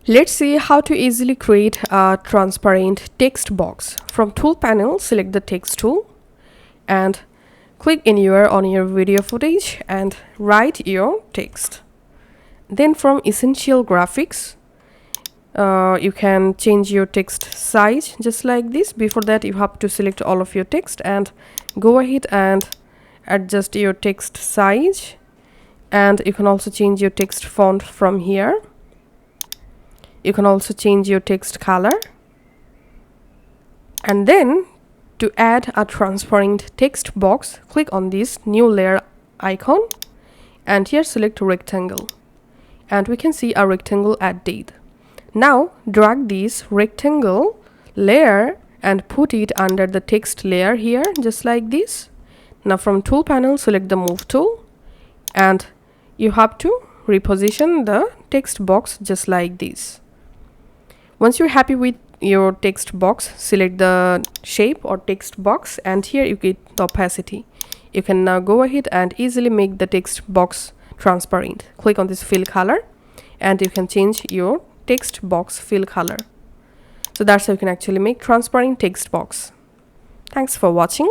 Let's see how to easily create a transparent text box. From tool panel, select the text tool and click anywhere on your video footage and write your text. Then from essential graphics, you can change your text size just like this. Before that, you have to select all of your text and go ahead and adjust your text size, and you can also change your text font from here. You can also change your text color, and then to add a transparent text box, click on this new layer icon and here select rectangle, and we can see a rectangle added. Now drag this rectangle layer and put it under the text layer here just like this. Now from tool panel, select the move tool and you have to reposition the text box just like this. Once you're happy with your text box, select the shape or text box and here you get the opacity. You can now go ahead and easily make the text box transparent. Click on this fill color and you can change your text box fill color. So that's how you can actually make transparent text box. Thanks for watching.